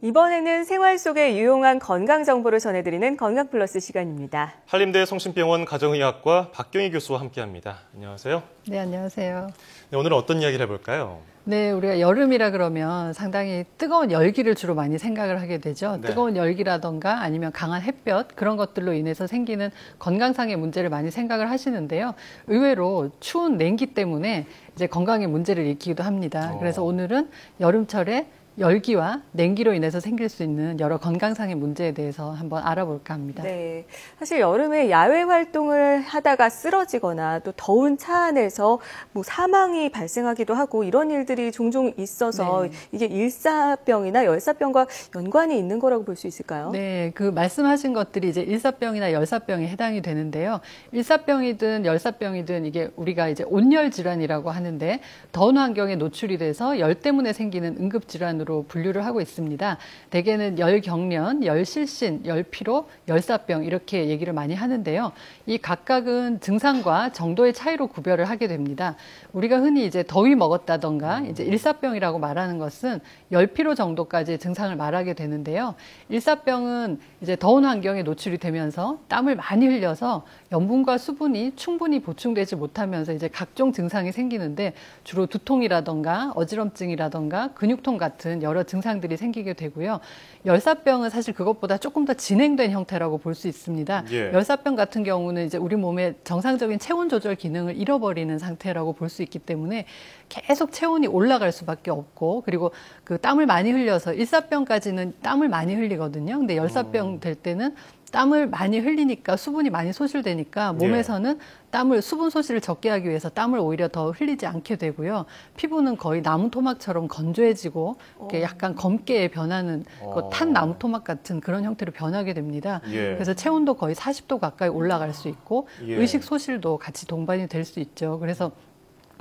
이번에는 생활 속에 유용한 건강 정보를 전해드리는 건강플러스 시간입니다. 한림대 성심병원 가정의학과 박경희 교수와 함께합니다. 안녕하세요. 네, 안녕하세요. 네, 오늘은 어떤 이야기를 해볼까요? 네, 우리가 여름이라 그러면 상당히 뜨거운 열기를 주로 많이 생각을 하게 되죠. 네. 뜨거운 열기라던가 아니면 강한 햇볕 그런 것들로 인해서 생기는 건강상의 문제를 많이 생각을 하시는데요. 의외로 추운 냉기 때문에 이제 건강에 문제를 일으키기도 합니다. 그래서 오늘은 여름철에 열기와 냉기로 인해서 생길 수 있는 여러 건강상의 문제에 대해서 한번 알아볼까 합니다. 네, 사실 여름에 야외 활동을 하다가 쓰러지거나 또 더운 차 안에서 사망이 발생하기도 하고 이런 일들이 종종 있어서 네. 이게 일사병이나 열사병과 연관이 있는 거라고 볼 수 있을까요? 네, 그 말씀하신 것들이 이제 일사병이나 열사병에 해당이 되는데요. 일사병이든 열사병이든 이게 우리가 이제 온열 질환이라고 하는데 더운 환경에 노출이 돼서 열 때문에 생기는 응급 질환으로 분류를 하고 있습니다. 대개는 열경련, 열실신, 열피로, 열사병 이렇게 얘기를 많이 하는데요. 이 각각은 증상과 정도의 차이로 구별을 하게 됩니다. 우리가 흔히 이제 더위 먹었다던가 이제 일사병이라고 말하는 것은 열피로 정도까지 증상을 말하게 되는데요. 일사병은 이제 더운 환경에 노출이 되면서 땀을 많이 흘려서 염분과 수분이 충분히 보충되지 못하면서 이제 각종 증상이 생기는데 주로 두통이라던가 어지럼증이라던가 근육통 같은 여러 증상들이 생기게 되고요. 열사병은 사실 그것보다 조금 더 진행된 형태라고 볼 수 있습니다. 예. 열사병 같은 경우는 이제 우리 몸의 정상적인 체온 조절 기능을 잃어버리는 상태라고 볼 수 있기 때문에 계속 체온이 올라갈 수밖에 없고 그리고 그 땀을 많이 흘려서 일사병까지는 땀을 많이 흘리거든요. 근데 열사병 될 때는 땀을 많이 흘리니까 수분이 많이 소실되니까 몸에서는 땀을 수분 소실을 적게 하기 위해서 땀을 오히려 더 흘리지 않게 되고요. 피부는 거의 나무 토막처럼 건조해지고 약간 검게 변하는 탄 나무 토막 같은 그런 형태로 변하게 됩니다. 예. 그래서 체온도 거의 40도 가까이 올라갈 수 있고 예. 의식 소실도 같이 동반이 될 수 있죠. 그래서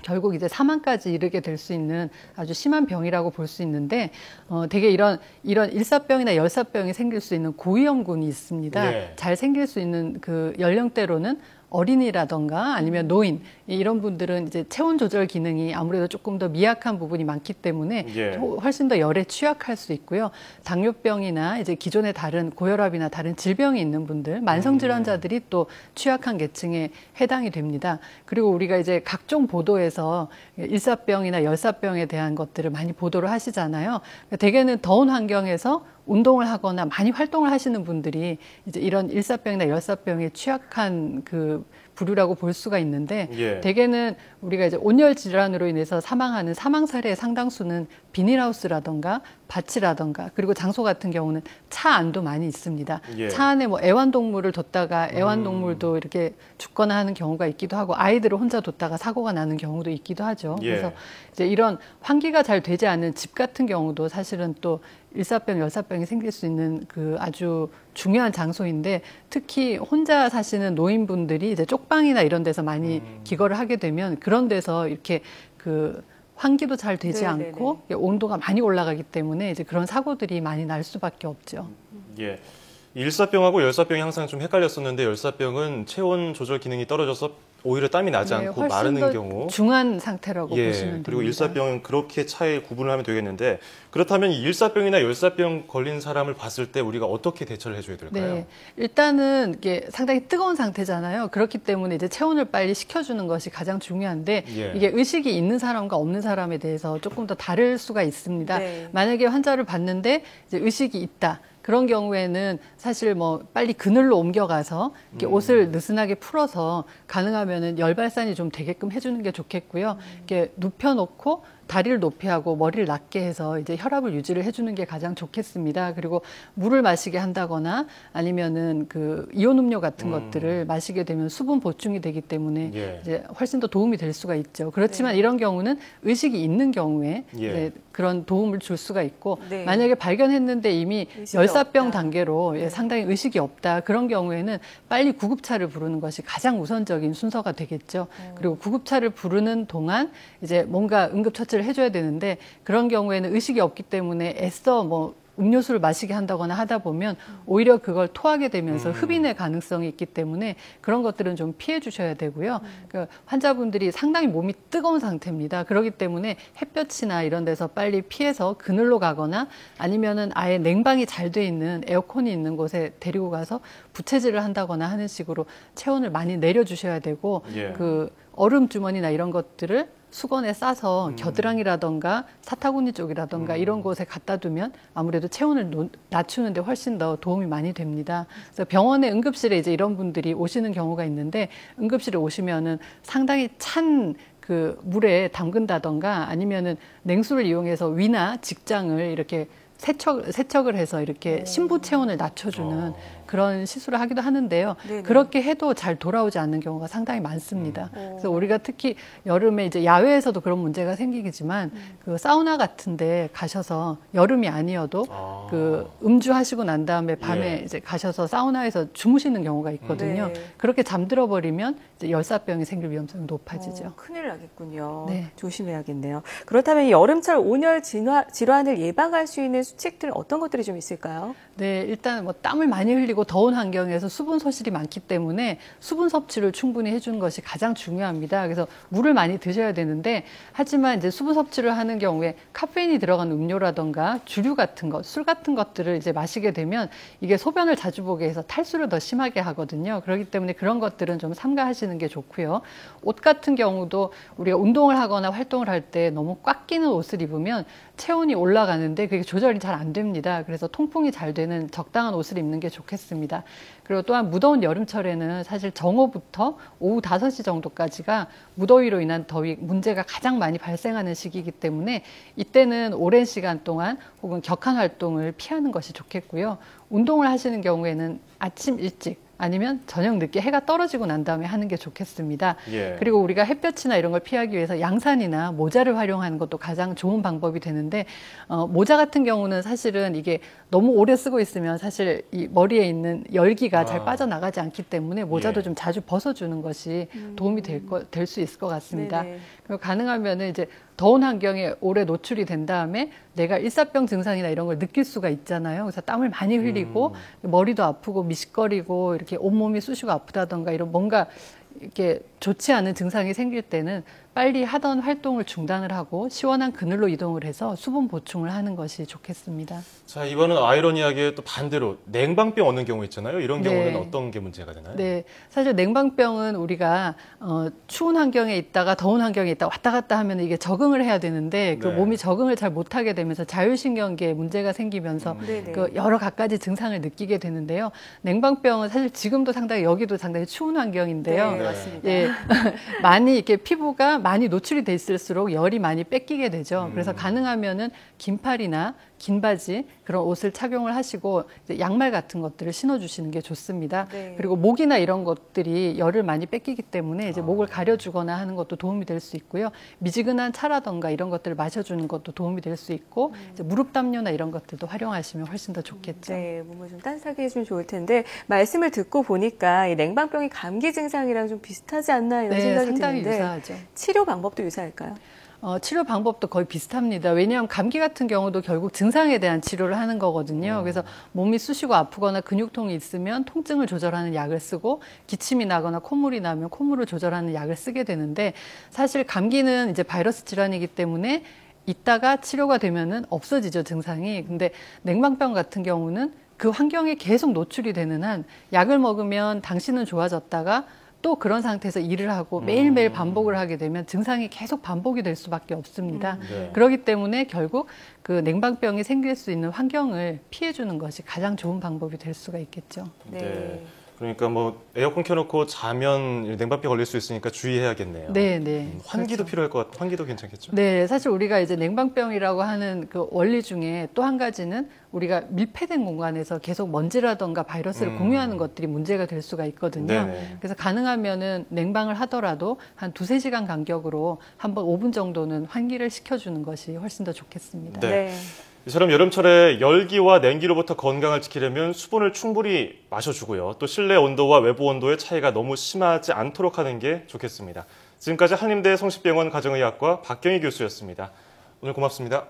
결국 이제 사망까지 이르게 될 수 있는 아주 심한 병이라고 볼 수 있는데 되게 이런 일사병이나 열사병이 생길 수 있는 고위험군이 있습니다. 네. 잘 생길 수 있는 그 연령대로는 어린이라던가 아니면 노인 이런 분들은 이제 체온 조절 기능이 아무래도 조금 더 미약한 부분이 많기 때문에 예. 훨씬 더 열에 취약할 수 있고요. 당뇨병이나 이제 기존의 다른 고혈압이나 다른 질병이 있는 분들, 만성 질환자들이 또 취약한 계층에 해당이 됩니다. 그리고 우리가 이제 각종 보도에서 일사병이나 열사병에 대한 것들을 많이 보도를 하시잖아요. 대개는 더운 환경에서 운동을 하거나 많이 활동을 하시는 분들이 이제 이런 일사병이나 열사병에 취약한 그 부류라고 볼 수가 있는데 예. 대개는 우리가 이제 온열 질환으로 인해서 사망하는 사망 사례의 상당수는 비닐하우스라던가 밭이라던가 그리고 장소 같은 경우는 차 안도 많이 있습니다. 예. 차 안에 뭐 애완동물을 뒀다가 애완동물도 이렇게 죽거나 하는 경우가 있기도 하고 아이들을 혼자 뒀다가 사고가 나는 경우도 있기도 하죠. 예. 그래서 이제 이런 환기가 잘 되지 않은 집 같은 경우도 사실은 또 일사병, 열사병이 생길 수 있는 그 아주 중요한 장소인데 특히 혼자 사시는 노인분들이 이제 쪽방이나 이런 데서 많이 기거를 하게 되면 그런 데서 이렇게 그 환기도 잘 되지 않고 온도가 많이 올라가기 때문에 이제 그런 사고들이 많이 날 수밖에 없죠. 예. 일사병하고 열사병이 항상 좀 헷갈렸었는데 열사병은 체온 조절 기능이 떨어져서 오히려 땀이 나지 않고 마르는 경우 중한 상태라고 보시면 됩니다. 그리고 일사병은 그렇게 차에 구분을 하면 되겠는데 그렇다면 일사병이나 열사병 걸린 사람을 봤을 때 우리가 어떻게 대처를 해줘야 될까요? 네, 일단은 이게 상당히 뜨거운 상태잖아요. 그렇기 때문에 이제 체온을 빨리 식혀주는 것이 가장 중요한데 이게 의식이 있는 사람과 없는 사람에 대해서 조금 더 다를 수가 있습니다. 만약에 환자를 봤는데 이제 의식이 있다. 그런 경우에는 사실 뭐 빨리 그늘로 옮겨가서 이렇게 옷을 느슨하게 풀어서 가능하면은 열 발산이 좀 되게끔 해주는 게 좋겠고요. 이렇게 눕혀놓고 다리를 높이 하고 머리를 낮게 해서 이제 혈압을 유지를 해주는 게 가장 좋겠습니다. 그리고 물을 마시게 한다거나 아니면은 그 이온 음료 같은 것들을 마시게 되면 수분 보충이 되기 때문에 이제 훨씬 더 도움이 될 수가 있죠. 그렇지만 이런 경우는 의식이 있는 경우에 이제 그런 도움을 줄 수가 있고 만약에 발견했는데 이미 열사병 없다. 단계로 상당히 의식이 없다. 그런 경우에는 빨리 구급차를 부르는 것이 가장 우선적인 순서가 되겠죠. 그리고 구급차를 부르는 동안 이제 뭔가 응급처치를 해줘야 되는데 그런 경우에는 의식이 없기 때문에 애써 뭐 음료수를 마시게 한다거나 하다 보면 오히려 그걸 토하게 되면서 흡인의 가능성이 있기 때문에 그런 것들은 좀 피해 주셔야 되고요. 그 환자분들이 상당히 몸이 뜨거운 상태입니다. 그렇기 때문에 햇볕이나 이런 데서 빨리 피해서 그늘로 가거나 아니면은 아예 냉방이 잘 돼 있는 에어컨이 있는 곳에 데리고 가서 부채질을 한다거나 하는 식으로 체온을 많이 내려주셔야 되고 예. 그 얼음 주머니나 이런 것들을 수건에 싸서 겨드랑이라던가 사타구니 쪽이라던가 이런 곳에 갖다 두면 아무래도 체온을 낮추는데 훨씬 더 도움이 많이 됩니다. 그래서 병원의 응급실에 이제 이런 분들이 오시는 경우가 있는데 응급실에 오시면은 상당히 찬 그 물에 담근다던가 아니면은 냉수를 이용해서 위나 직장을 이렇게 세척을 해서 이렇게 심부 체온을 낮춰주는 그런 시술을 하기도 하는데요. 네네. 그렇게 해도 잘 돌아오지 않는 경우가 상당히 많습니다. 그래서 우리가 특히 여름에 이제 야외에서도 그런 문제가 생기겠지만 그 사우나 같은데 가셔서 여름이 아니어도 그 음주하시고 난 다음에 밤에 이제 가셔서 사우나에서 주무시는 경우가 있거든요. 네. 그렇게 잠들어 버리면 이제 열사병이 생길 위험성이 높아지죠. 큰일 나겠군요. 네. 조심해야겠네요. 그렇다면 이 여름철 온열 질환을 예방할 수 있는 수칙들 어떤 것들이 좀 있을까요? 네, 일단 뭐 땀을 많이 흘리고 더운 환경에서 수분 소실이 많기 때문에 수분 섭취를 충분히 해주는 것이 가장 중요합니다. 그래서 물을 많이 드셔야 되는데 하지만 이제 수분 섭취를 하는 경우에 카페인이 들어간 음료라던가 주류 같은 것, 술 같은 것들을 이제 마시게 되면 이게 소변을 자주 보게 해서 탈수를 더 심하게 하거든요. 그렇기 때문에 그런 것들은 좀 삼가하시는 게 좋고요. 옷 같은 경우도 우리가 운동을 하거나 활동을 할 때 너무 꽉 끼는 옷을 입으면 체온이 올라가는데 그게 조절이 잘 안 됩니다. 그래서 통풍이 잘 되는 적당한 옷을 입는 게 좋겠습니다. 그리고 또한 무더운 여름철에는 사실 정오부터 오후 5시 정도까지가 무더위로 인한 더위 문제가 가장 많이 발생하는 시기이기 때문에 이때는 오랜 시간 동안 혹은 격한 활동을 피하는 것이 좋겠고요. 운동을 하시는 경우에는 아침 일찍 아니면 저녁 늦게 해가 떨어지고 난 다음에 하는 게 좋겠습니다. 예. 그리고 우리가 햇볕이나 이런 걸 피하기 위해서 양산이나 모자를 활용하는 것도 가장 좋은 방법이 되는데 모자 같은 경우는 사실은 이게 너무 오래 쓰고 있으면 사실 이 머리에 있는 열기가 잘 빠져나가지 않기 때문에 모자도 좀 자주 벗어주는 것이 도움이 될 수 있을 것 같습니다. 네네. 그리고 가능하면은 이제 더운 환경에 오래 노출이 된 다음에 내가 일사병 증상이나 이런 걸 느낄 수가 있잖아요. 그래서 땀을 많이 흘리고 머리도 아프고 미식거리고 이렇게 온몸이 쑤시고 아프다던가 이런 뭔가 이렇게 좋지 않은 증상이 생길 때는 빨리 하던 활동을 중단을 하고 시원한 그늘로 이동을 해서 수분 보충을 하는 것이 좋겠습니다. 자, 이번은 아이러니하게 또 반대로 냉방병 얻는 경우 있잖아요. 이런 경우는 어떤 게 문제가 되나요? 네, 사실 냉방병은 우리가 추운 환경에 있다가 더운 환경에 있다 왔다 갔다 하면 이게 적응을 해야 되는데 그 몸이 적응을 잘 못하게 되면서 자율신경계에 문제가 생기면서 그 여러 갖가지 증상을 느끼게 되는데요. 냉방병은 사실 지금도 상당히 여기도 상당히 추운 환경인데요. 네, 맞습니다. 예, 많이 이렇게 피부가 많이 노출이 돼 있을수록 열이 많이 뺏기게 되죠. 그래서 가능하면은 긴팔이나 긴 바지 그런 옷을 착용을 하시고 이제 양말 같은 것들을 신어주시는 게 좋습니다. 네. 그리고 목이나 이런 것들이 열을 많이 뺏기기 때문에 이제 목을 가려주거나 하는 것도 도움이 될 수 있고요. 미지근한 차라던가 이런 것들을 마셔주는 것도 도움이 될 수 있고 이제 무릎 담요나 이런 것들도 활용하시면 훨씬 더 좋겠죠. 네, 몸을 좀 따뜻하게 해주면 좋을 텐데 말씀을 듣고 보니까 이 냉방병이 감기 증상이랑 좀 비슷하지 않나 이런 생각이 상당히 드는데 유사하죠. 치료 방법도 유사할까요? 치료 방법도 거의 비슷합니다. 왜냐하면 감기 같은 경우도 결국 증상에 대한 치료를 하는 거거든요. 그래서 몸이 쑤시고 아프거나 근육통이 있으면 통증을 조절하는 약을 쓰고 기침이 나거나 콧물이 나면 콧물을 조절하는 약을 쓰게 되는데 사실 감기는 이제 바이러스 질환이기 때문에 있다가 치료가 되면은 없어지죠, 증상이. 근데 냉방병 같은 경우는 그 환경에 계속 노출이 되는 한 약을 먹으면 당신은 좋아졌다가 또 그런 상태에서 일을 하고 매일매일 반복을 하게 되면 증상이 계속 반복이 될 수밖에 없습니다. 그렇기 때문에 결국 그 냉방병이 생길 수 있는 환경을 피해주는 것이 가장 좋은 방법이 될 수가 있겠죠. 네. 그러니까 뭐 에어컨 켜놓고 자면 냉방병 걸릴 수 있으니까 주의해야겠네요. 네. 환기도 그렇죠. 필요할 것 같아요. 환기도 괜찮겠죠? 네, 사실 우리가 이제 냉방병이라고 하는 그 원리 중에 또 한 가지는 우리가 밀폐된 공간에서 계속 먼지라던가 바이러스를 공유하는 것들이 문제가 될 수가 있거든요. 네네. 그래서 가능하면은 냉방을 하더라도 한 2-3시간 간격으로 한번 5분 정도는 환기를 시켜주는 것이 훨씬 더 좋겠습니다. 네. 이처럼 여름철에 열기와 냉기로부터 건강을 지키려면 수분을 충분히 마셔주고요. 또 실내 온도와 외부 온도의 차이가 너무 심하지 않도록 하는 게 좋겠습니다. 지금까지 한림대 성심병원 가정의학과 박경희 교수였습니다. 오늘 고맙습니다.